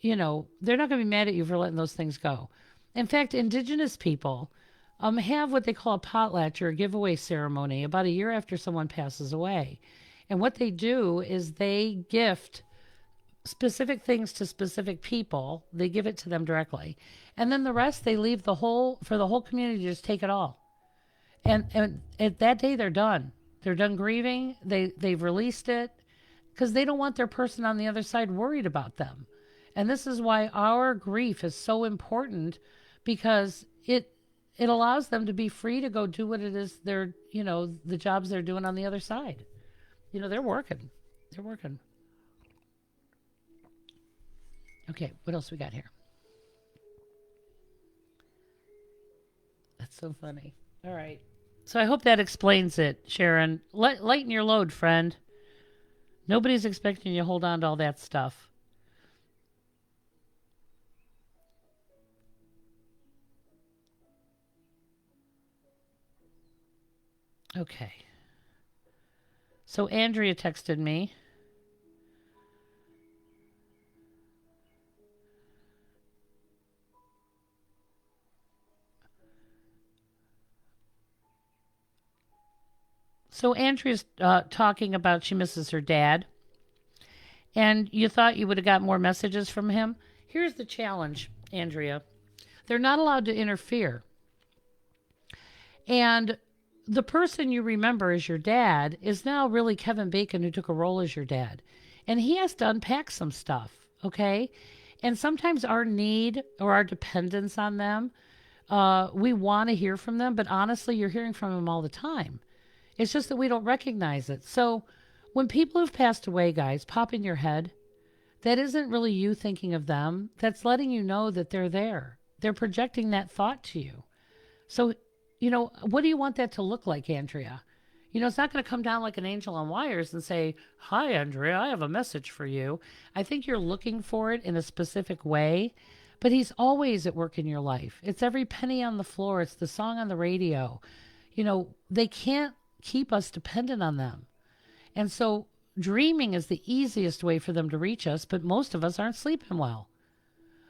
they're not going to be mad at you for letting those things go. In fact, indigenous people, have what they call a potlatch or a giveaway ceremony about a year after someone passes away. And what they do is they gift specific things to specific people. They give it to them directly. And then the rest they leave the whole for the whole community to just take it all. And at that day they're done. They're done grieving. They've released it because they don't want their person on the other side worried about them. And this is why our grief is so important because it allows them to be free to go do what it is they're, the jobs they're doing on the other side. They're working. They're working. Okay, what else we got here? That's so funny. All right. So I hope that explains it, Sharon. Lighten your load, friend. Nobody's expecting you to hold on to all that stuff. Okay. So Andrea texted me. So Andrea's talking about she misses her dad. And you thought you would have got more messages from him. Here's the challenge, Andrea. They're not allowed to interfere. And the person you remember as your dad is now really Kevin Bacon, who took a role as your dad. And he has to unpack some stuff, okay? And sometimes our need or our dependence on them, we want to hear from them, but honestly, you're hearing from them all the time. It's just that we don't recognize it. So when people who've passed away, guys, pop in your head, that isn't really you thinking of them. That's letting you know that they're there. They're projecting that thought to you. So, what do you want that to look like, Andrea? It's not going to come down like an angel on wires and say, "Hi, Andrea, I have a message for you." I think you're looking for it in a specific way, but he's always at work in your life. It's every penny on the floor. It's the song on the radio. They can't keep us dependent on them. And so dreaming is the easiest way for them to reach us, but most of us aren't sleeping well.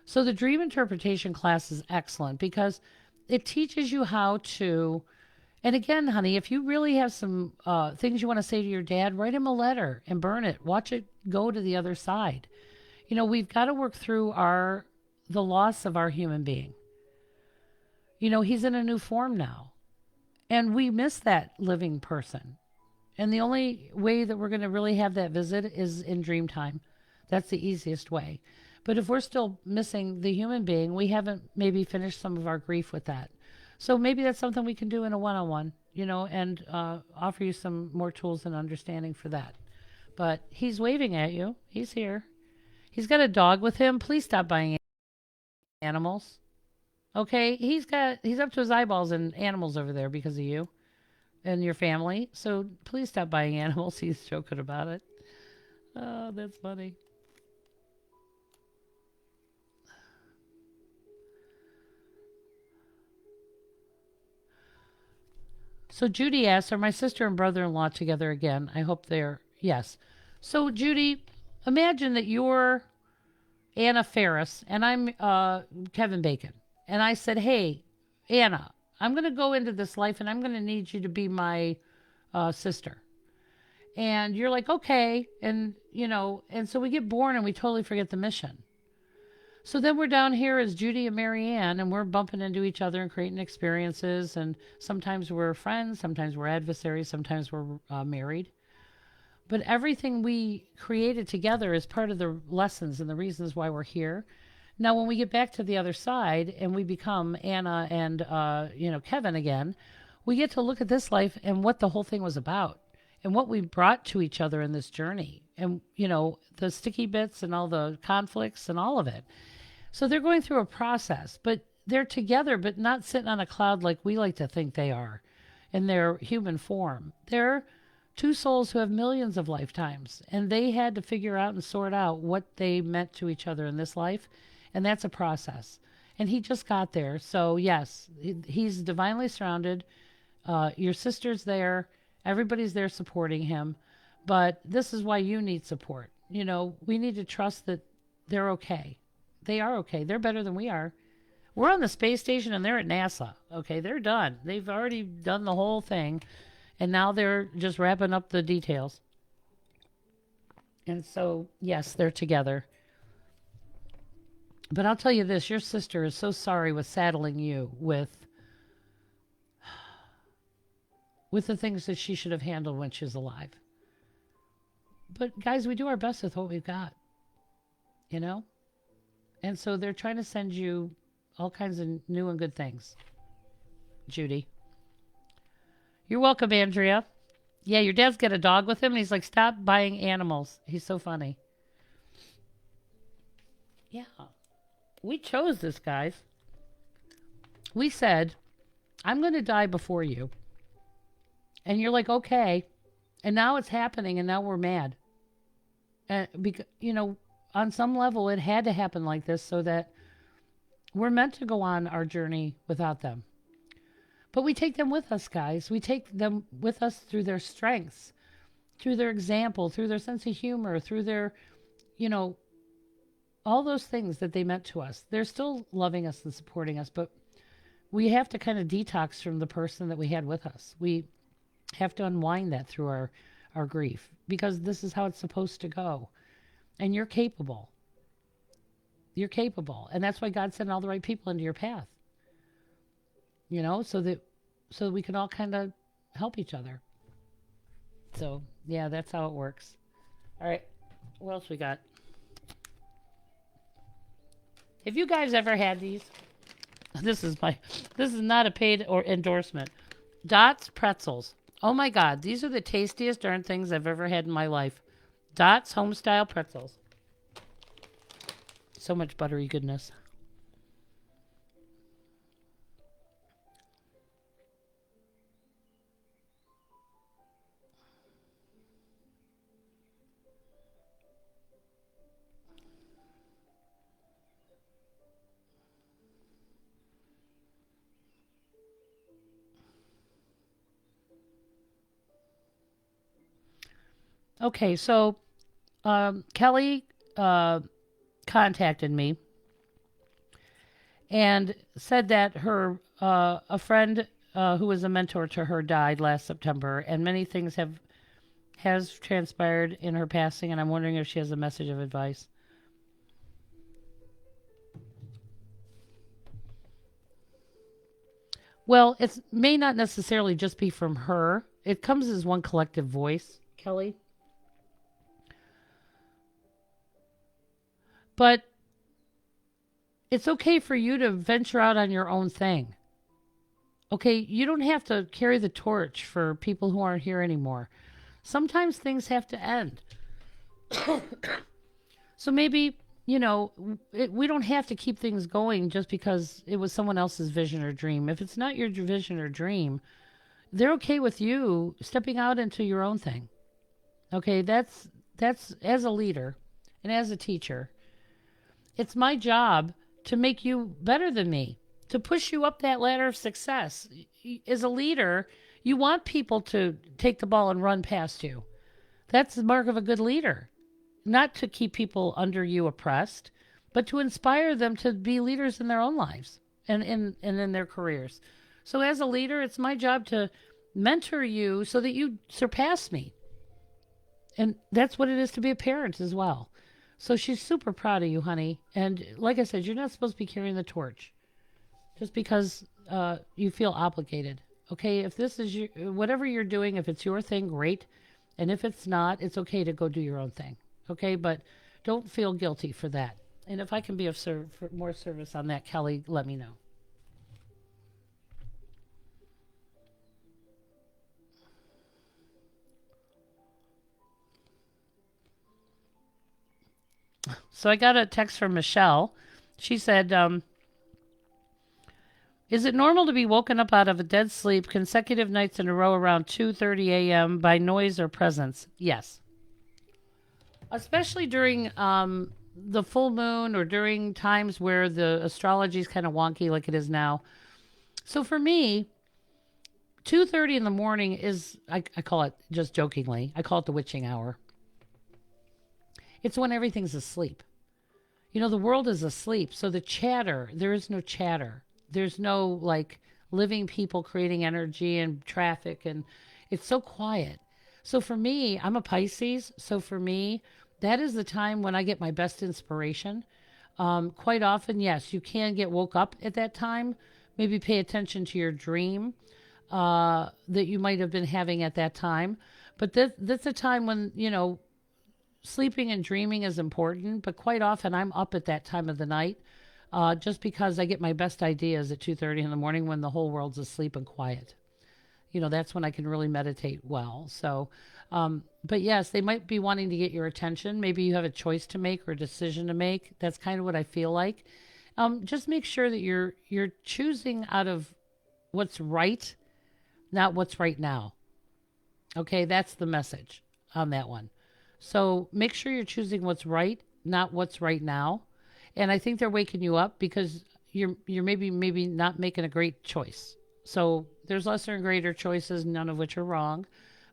So the dream interpretation class is excellent because it teaches you how to, and again, honey, if you really have some things you want to say to your dad, write him a letter and burn it. Watch it go to the other side. We've got to work through the loss of our human being. He's in a new form now. And we miss that living person. And the only way that we're going to really have that visit is in dream time. That's the easiest way. But if we're still missing the human being, we haven't maybe finished some of our grief with that. So maybe that's something we can do in a one-on-one, and offer you some more tools and understanding for that. But he's waving at you. He's here. He's got a dog with him. Please stop buying animals. Okay, he's up to his eyeballs in animals over there because of you and your family. So please stop buying animals. He's joking about it. Oh, that's funny. So Judy asks, are my sister and brother-in-law together again? I hope they're, yes. So Judy, imagine that you're Anna Ferris and I'm Kevin Bacon. And I said, hey, Anna, I'm going to go into this life and I'm going to need you to be my sister. And you're like, okay. And, and so we get born and we totally forget the mission. So then we're down here as Judy and Marianne, and we're bumping into each other and creating experiences. And sometimes we're friends, sometimes we're adversaries, sometimes we're married. But everything we created together is part of the lessons and the reasons why we're here. Now, when we get back to the other side and we become Anna and, Kevin again, we get to look at this life and what the whole thing was about and what we brought to each other in this journey and, the sticky bits and all the conflicts and all of it. So they're going through a process, but they're together, but not sitting on a cloud like we like to think they are in their human form. They're two souls who have millions of lifetimes, and they had to figure out and sort out what they meant to each other in this life. And that's a process. And he just got there. So, yes, he's divinely surrounded. Your sister's there. Everybody's there supporting him. But this is why you need support. We need to trust that they're okay. They are okay. They're better than we are. We're on the space station and they're at NASA. Okay, they're done. They've already done the whole thing, and now they're just wrapping up the details. And so, yes, they're together. But I'll tell you this, your sister is so sorry with saddling you with the things that she should have handled when she was alive. But guys, we do our best with what we've got, you know? And so they're trying to send you all kinds of new and good things. Judy. You're welcome, Andrea. Yeah, your dad's got a dog with him, and he's like, stop buying animals. He's so funny. Yeah. We chose this, guys. We said, I'm going to die before you. And you're like, okay. And now it's happening, and now we're mad. And because, on some level, it had to happen like this so that we're meant to go on our journey without them. But we take them with us, guys. We take them with us through their strengths, through their example, through their sense of humor, through their, all those things that they meant to us. They're still loving us and supporting us, but we have to kind of detox from the person that we had with us. We have to unwind that through our grief, because this is how it's supposed to go. And you're capable. You're capable. And that's why God sent all the right people into your path. So that we can all kind of help each other. So, yeah, that's how it works. All right. What else we got? Have you guys ever had these? This is not a paid or endorsement. Dots pretzels. Oh my God, these are the tastiest darn things I've ever had in my life. Dots homestyle pretzels. So much buttery goodness. Okay, so Kelly contacted me and said that her a friend who was a mentor to her died last September, and many things has transpired in her passing, and I'm wondering if she has a message of advice. Well, it may not necessarily just be from her. It comes as one collective voice, Kelly. But it's okay for you to venture out on your own thing. Okay, you don't have to carry the torch for people who aren't here anymore. Sometimes things have to end. So maybe, we don't have to keep things going just because it was someone else's vision or dream. If it's not your vision or dream, they're okay with you stepping out into your own thing. Okay, that's as a leader and as a teacher. It's my job to make you better than me, to push you up that ladder of success. As a leader, you want people to take the ball and run past you. That's the mark of a good leader. Not to keep people under you oppressed, but to inspire them to be leaders in their own lives and in their careers. So as a leader, it's my job to mentor you so that you surpass me. And that's what it is to be a parent as well. So she's super proud of you, honey. And like I said, you're not supposed to be carrying the torch just because you feel obligated. Okay, if this is whatever you're doing, if it's your thing, great. And if it's not, it's okay to go do your own thing. Okay, but don't feel guilty for that. And if I can be of more service on that, Kelly, let me know. So I got a text from Michelle. She said, is it normal to be woken up out of a dead sleep consecutive nights in a row around 2:30 a.m. by noise or presence? Yes. Especially during the full moon or during times where the astrology is kind of wonky like it is now. So for me, 2:30 in the morning is, I call it, just jokingly, I call it the witching hour. It's when everything's asleep. The world is asleep. So the chatter, there is no chatter. There's no like living people creating energy and traffic, and it's so quiet. So for me, I'm a Pisces. So for me, that is the time when I get my best inspiration. Quite often, yes, you can get woke up at that time. Maybe pay attention to your dream that you might have been having at that time. But that's a time when, sleeping and dreaming is important. But quite often, I'm up at that time of the night just because I get my best ideas at 2:30 in the morning when the whole world's asleep and quiet. That's when I can really meditate well. So, but yes, they might be wanting to get your attention. Maybe you have a choice to make or a decision to make. That's kind of what I feel like. Just make sure that you're choosing out of what's right, not what's right now. Okay, that's the message on that one. So make sure you're choosing what's right, not what's right now. And I think they're waking you up because you're maybe not making a great choice. So there's lesser and greater choices, none of which are wrong.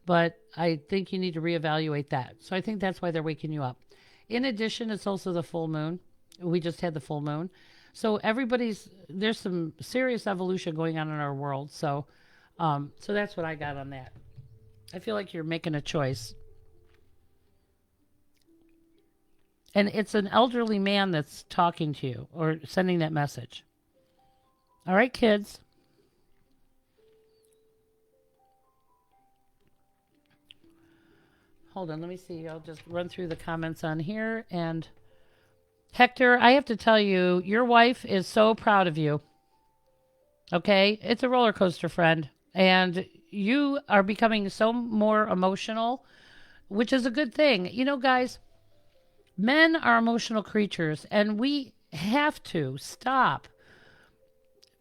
But I think you need to reevaluate that. So I think that's why they're waking you up. In addition, it's also the full moon. We just had the full moon. So there's some serious evolution going on in our world. So that's what I got on that. I feel like you're making a choice. And it's an elderly man that's talking to you or sending that message. All right, kids. Hold on, let me see. I'll just run through the comments on here. And Hector, I have to tell you, your wife is so proud of you. Okay? It's a roller coaster, friend. And you are becoming so more emotional, which is a good thing. Guys, men are emotional creatures, and we have to stop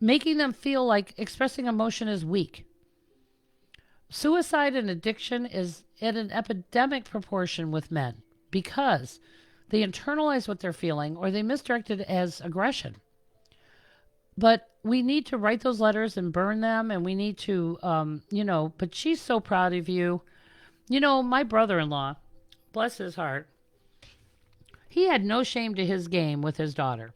making them feel like expressing emotion is weak. Suicide and addiction is at an epidemic proportion with men because they internalize what they're feeling or they misdirect it as aggression. But we need to write those letters and burn them, and we need to, but she's so proud of you. My brother-in-law, bless his heart, he had no shame to his game with his daughter.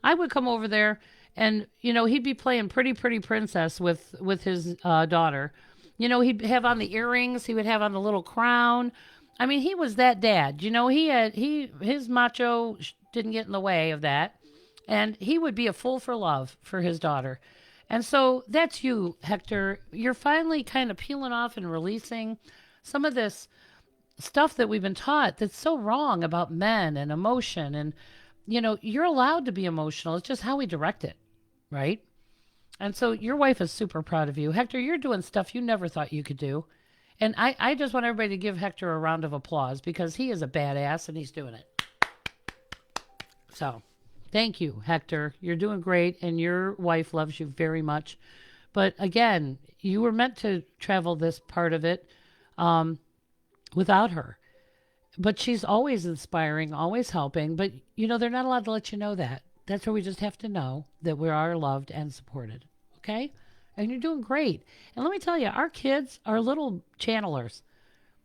I would come over there and, he'd be playing pretty, pretty princess with his daughter. He'd have on the earrings. He would have on the little crown. I mean, he was that dad. His macho didn't get in the way of that. And he would be a fool for love for his daughter. And so that's you, Hector. You're finally kind of peeling off and releasing some of this stuff that we've been taught that's so wrong about men and emotion. And, you're allowed to be emotional. It's just how we direct it, right? And so your wife is super proud of you. Hector, you're doing stuff you never thought you could do. And I just want everybody to give Hector a round of applause because he is a badass and he's doing it. So thank you, Hector. You're doing great and your wife loves you very much. But again, you were meant to travel this part of it without her. But she's always inspiring, always helping. But, they're not allowed to let you know that. That's where we just have to know that we are loved and supported. Okay? And you're doing great. And let me tell you, our kids are little channelers.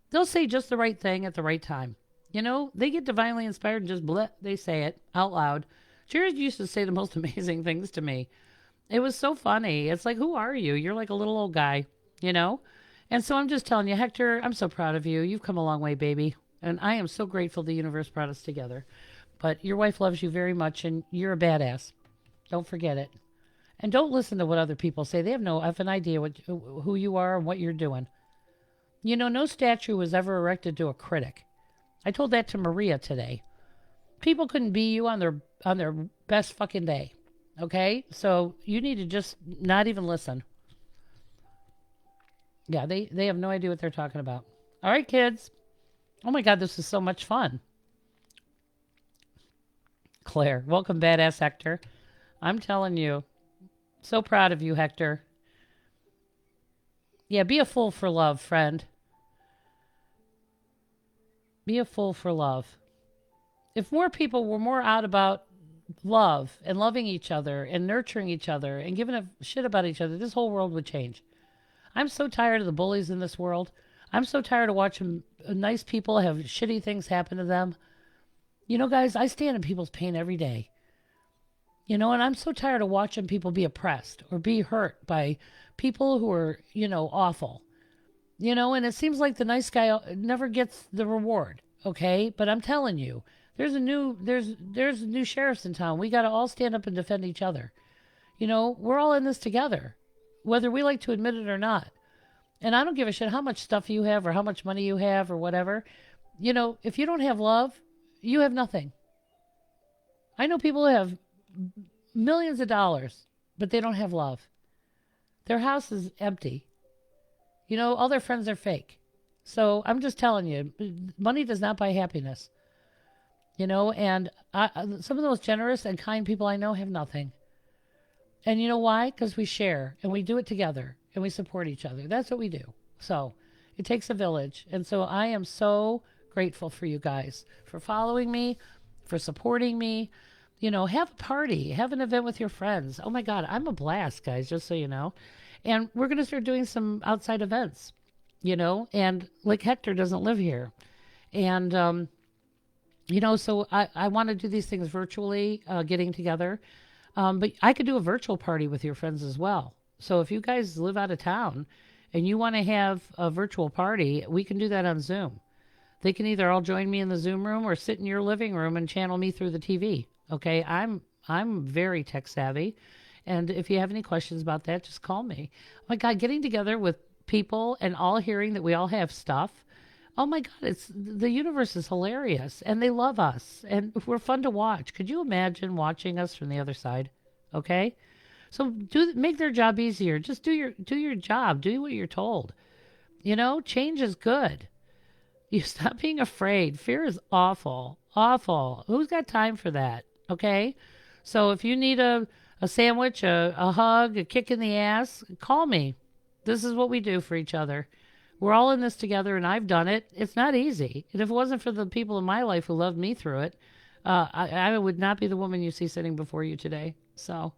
They'll say just the right thing at the right time. They get divinely inspired and just bleh, they say it out loud. Jared used to say the most amazing things to me. It was so funny. It's like, who are you? You're like a little old guy, And so I'm just telling you, Hector, I'm so proud of you. You've come a long way, baby. And I am so grateful the universe brought us together. But your wife loves you very much, and you're a badass. Don't forget it. And don't listen to what other people say. They have no effing idea who you are and what you're doing. No statue was ever erected to a critic. I told that to Maria today. People couldn't be you on their best fucking day. Okay? So you need to just not even listen. Yeah, they have no idea what they're talking about. All right, kids. Oh my God, this is so much fun. Claire, welcome, badass Hector. I'm telling you, so proud of you, Hector. Yeah, be a fool for love, friend. Be a fool for love. If more people were more out about love and loving each other and nurturing each other and giving a shit about each other, this whole world would change. I'm so tired of the bullies in this world. I'm so tired of watching nice people have shitty things happen to them. You know, guys, I stand in people's pain every day. You know, and I'm so tired of watching people be oppressed or be hurt by people who are, awful. You know, and it seems like the nice guy never gets the reward. Okay, but I'm telling you, there's new sheriffs in town. We got to all stand up and defend each other. You know, we're all in this together, whether we like to admit it or not. And I don't give a shit how much stuff you have or how much money you have or whatever. You know, if you don't have love, you have nothing. I know people who have millions of dollars, but they don't have love. Their house is empty. You know, all their friends are fake. So I'm just telling you, money does not buy happiness. You know, and some of the most generous and kind people I know have nothing. And you know why? Because we share and we do it together and we support each other. That's what we do. So it takes a village. And so I am so grateful for you guys for following me, for supporting me. You know, have a party, have an event with your friends. Oh my God, I'm a blast, guys, just so you know. And we're going to start doing some outside events, and like Hector doesn't live here. And, so I want to do these things virtually, getting together. But I could do a virtual party with your friends as well. So if you guys live out of town and you want to have a virtual party, we can do that on Zoom. They can either all join me in the Zoom room or sit in your living room and channel me through the TV. Okay, I'm very tech savvy, and if you have any questions about that, just call me. Oh my God, getting together with people and all hearing that we all have stuff. Oh my God, it's the universe is hilarious, and they love us, and we're fun to watch. Could you imagine watching us from the other side? Okay, so make their job easier. Just do your job. Do what you're told. You know, change is good. You stop being afraid. Fear is awful, awful. Who's got time for that? Okay, so if you need a sandwich, a hug, a kick in the ass, call me. This is what we do for each other. We're all in this together, and I've done it. It's not easy. And if it wasn't for the people in my life who loved me through it, I would not be the woman you see sitting before you today. So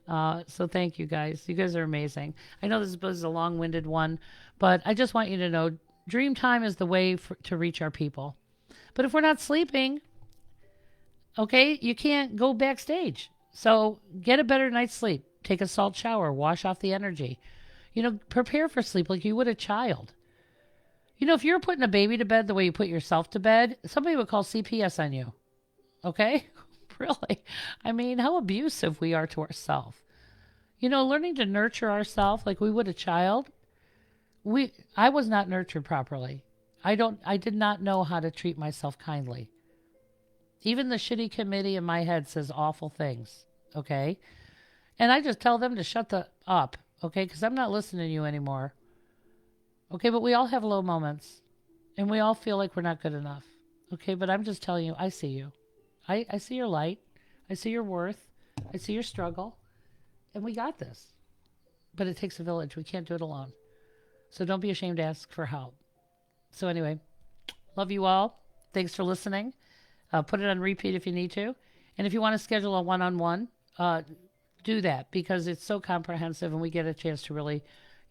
thank you guys. You guys are amazing. I know this was a long-winded one, but I just want you to know dream time is the way to reach our people. But if we're not sleeping, okay, you can't go backstage. So get a better night's sleep. Take a salt shower. Wash off the energy. Prepare for sleep like you would a child. If you're putting a baby to bed the way you put yourself to bed, somebody would call CPS on you. Okay? Really. I mean, how abusive we are to ourselves. Learning to nurture ourselves like we would a child. I was not nurtured properly. I did not know how to treat myself kindly. Even the shitty committee in my head says awful things. Okay? And I just tell them to shut the up. Okay? Because I'm not listening to you anymore. Okay, but we all have low moments, and we all feel like we're not good enough. Okay, but I'm just telling you, I see you. I see your light. I see your worth. I see your struggle. And we got this. But it takes a village. We can't do it alone. So don't be ashamed to ask for help. So anyway, love you all. Thanks for listening. Put it on repeat if you need to. And if you want to schedule a one-on-one, do that because it's so comprehensive and we get a chance to really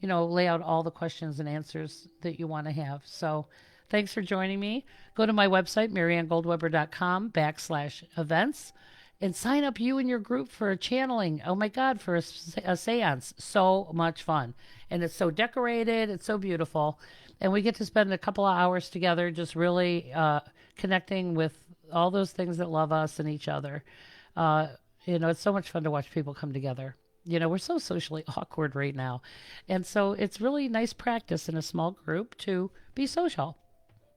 lay out all the questions and answers that you want to have. So thanks for joining me. Go to my website, mariannegoldweber.com/events and sign up you and your group for a channeling. Oh my God, for a seance. So much fun. And it's so decorated. It's so beautiful. And we get to spend a couple of hours together just really connecting with all those things that love us and each other. It's so much fun to watch people come together. We're so socially awkward right now. And so it's really nice practice in a small group to be social.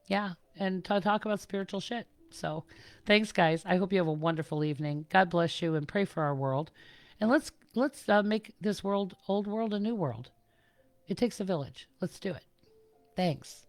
Yeah. And to talk about spiritual shit. So thanks, guys. I hope you have a wonderful evening. God bless you and pray for our world. And let's make this old world a new world. It takes a village. Let's do it. Thanks.